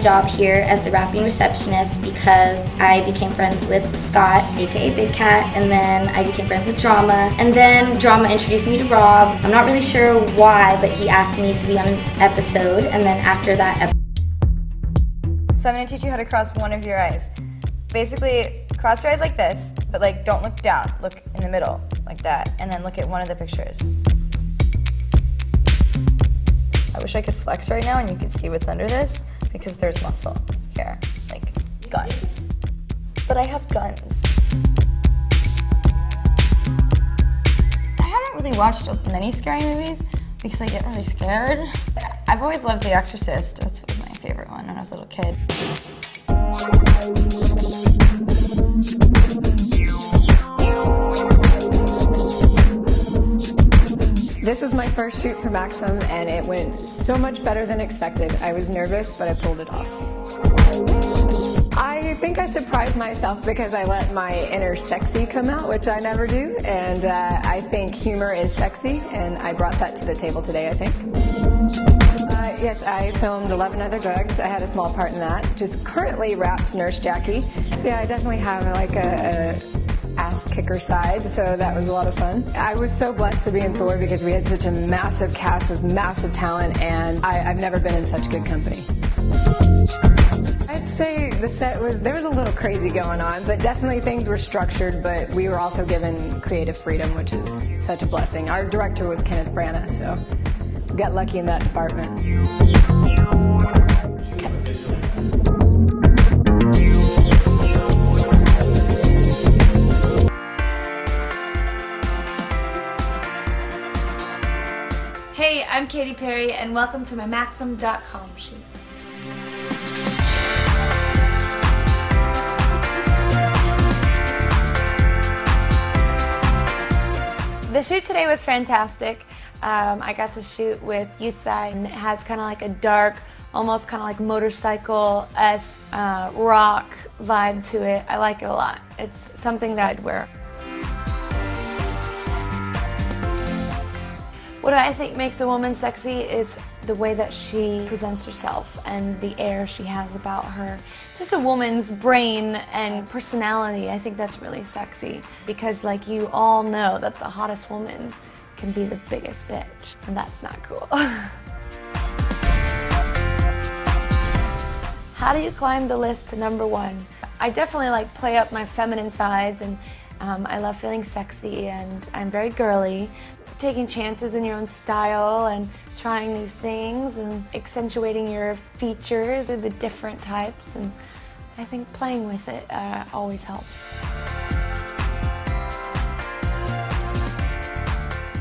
job here as the wrapping receptionist because I became friends with Scott, aka Big Cat, and then I became friends with Drama, and then Drama introduced me to Rob. I'm not really sure why, but he asked me to be on an episode, and then after that So I'm going to teach you how to cross one of your eyes. Basically, cross your eyes like this, but like don't look down. Look in the middle, like that, and then look at one of the pictures. I wish I could flex right now and you could see what's under this, because there's muscle here, like guns. But I have guns. I haven't really watched many scary movies because I get really scared. I've always loved The Exorcist. That was my favorite one when I was a little kid. This was my first shoot for Maxim, and it went so much better than expected. I was nervous, but I pulled it off. I think I surprised myself because I let my inner sexy come out, which I never do, and I think humor is sexy, and I brought that to the table today, I think. Yes, I filmed 11 Other Drugs. I had a small part in that. Just currently wrapped Nurse Jackie. So yeah, I definitely have like a ass kicker side, so that was a lot of fun. I was so blessed to be in Thor because we had such a massive cast with massive talent, and I've never been in such good company. I'd say the set there was a little crazy going on, but definitely things were structured, but we were also given creative freedom, which is such a blessing. Our director was Kenneth Branagh, so we got lucky in that department. Hey, I'm Katy Perry, and welcome to my Maxim.com shoot. The shoot today was fantastic. I got to shoot with Yutsai, and it has kind of like a dark, almost kind of like motorcycle-esque rock vibe to it. I like it a lot. It's something that I'd wear. What I think makes a woman sexy is the way that she presents herself and the air she has about her. Just a woman's brain and personality. I think that's really sexy because, like, you all know that the hottest woman can be the biggest bitch, and that's not cool. How do you climb the list to #1? I definitely like play up my feminine sides, and I love feeling sexy, and I'm very girly. Taking chances in your own style and trying new things and accentuating your features of the different types, and I think playing with it always helps.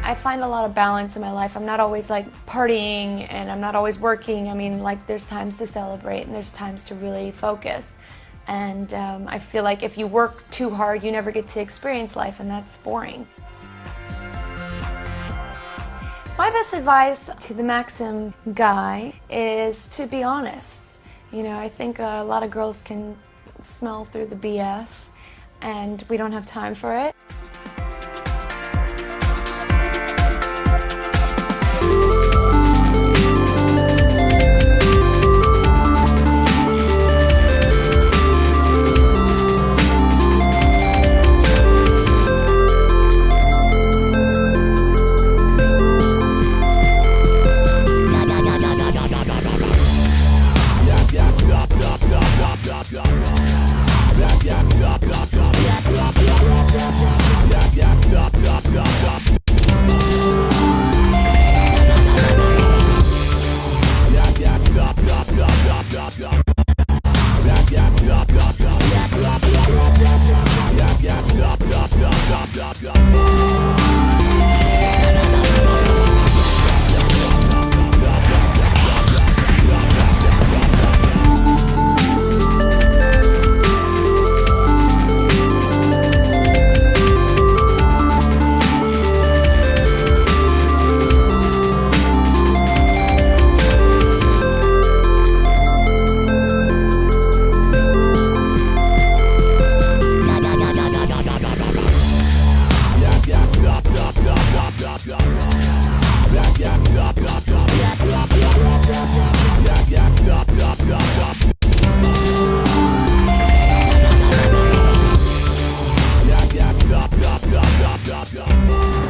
I find a lot of balance in my life. I'm not always like partying and I'm not always working. I mean, like, there's times to celebrate and there's times to really focus. And I feel like if you work too hard, you never get to experience life, and that's boring. My best advice to the Maxim guy is to be honest. You know, I think a lot of girls can smell through the BS, and we don't have time for it. Yeah.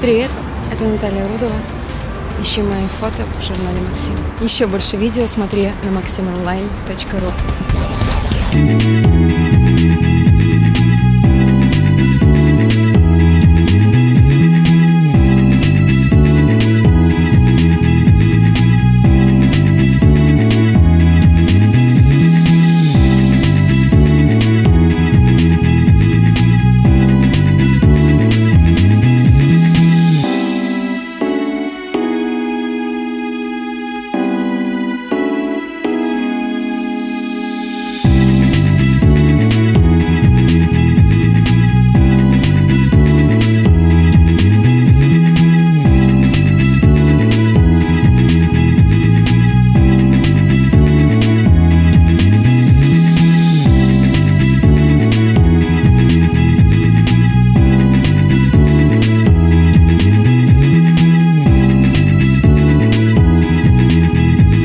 Привет, это Наталья Рудова. Ищи мои фото в журнале «Максим». Еще больше видео смотри на maximonline.ru.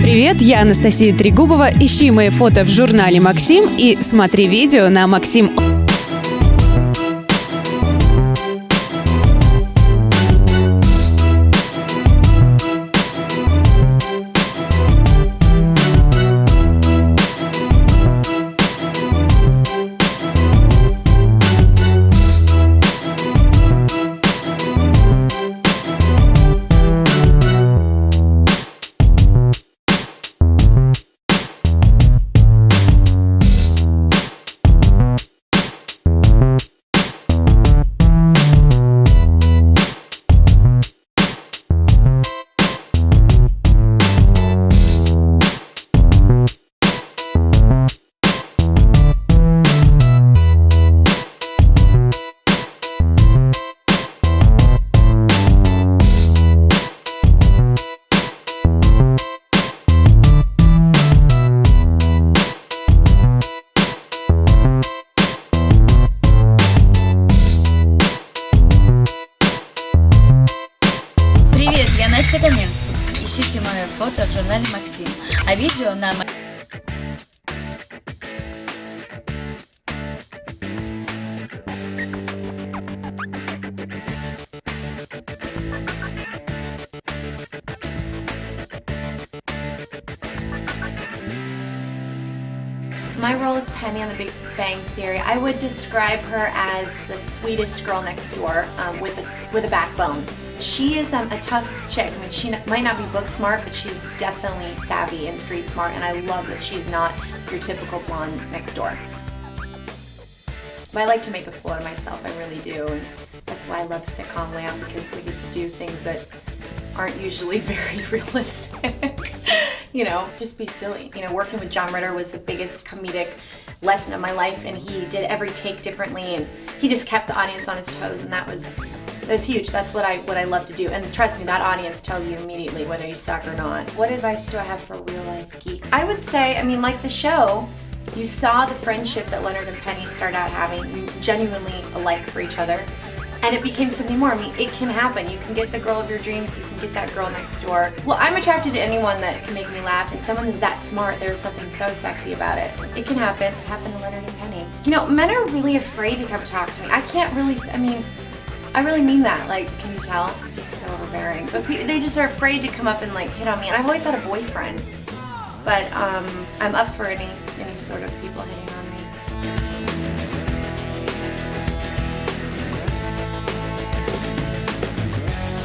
Привет, я Анастасия Трегубова. Ищи мои фото в журнале «Максим» и смотри видео на «Максим». Привет, я Настя Каменская. Ищите мое фото в журнале «Максим», а видео на My role is Penny on The Big Bang Theory. I would describe her as the sweetest girl next door with a backbone. She is a tough chick. I mean, she might not be book smart, but she's definitely savvy and street smart, and I love that she's not your typical blonde next door. But I like to make a fool of myself, I really do, and that's why I love sitcom land, because we get to do things that aren't usually very realistic. You know, just be silly. You know, working with John Ritter was the biggest comedic lesson of my life, and he did every take differently, and he just kept the audience on his toes, and that was huge. That's what I love to do. And trust me, that audience tells you immediately whether you suck or not. What advice do I have for real life geeks? I would say, I mean, like the show, you saw the friendship that Leonard and Penny started out having, genuinely alike for each other. And it became something more. I mean, it can happen. You can get the girl of your dreams, you can get that girl next door. Well, I'm attracted to anyone that can make me laugh, and someone who's that smart, there's something so sexy about it. It can happen. It happened to Leonard and Penny. You know, men are really afraid to come talk to me. I can't really, I mean, I really mean that. Like, can you tell? I'm just so overbearing. But they just are afraid to come up and like hit on me. And I've always had a boyfriend. But I'm up for any sort of people hitting on me.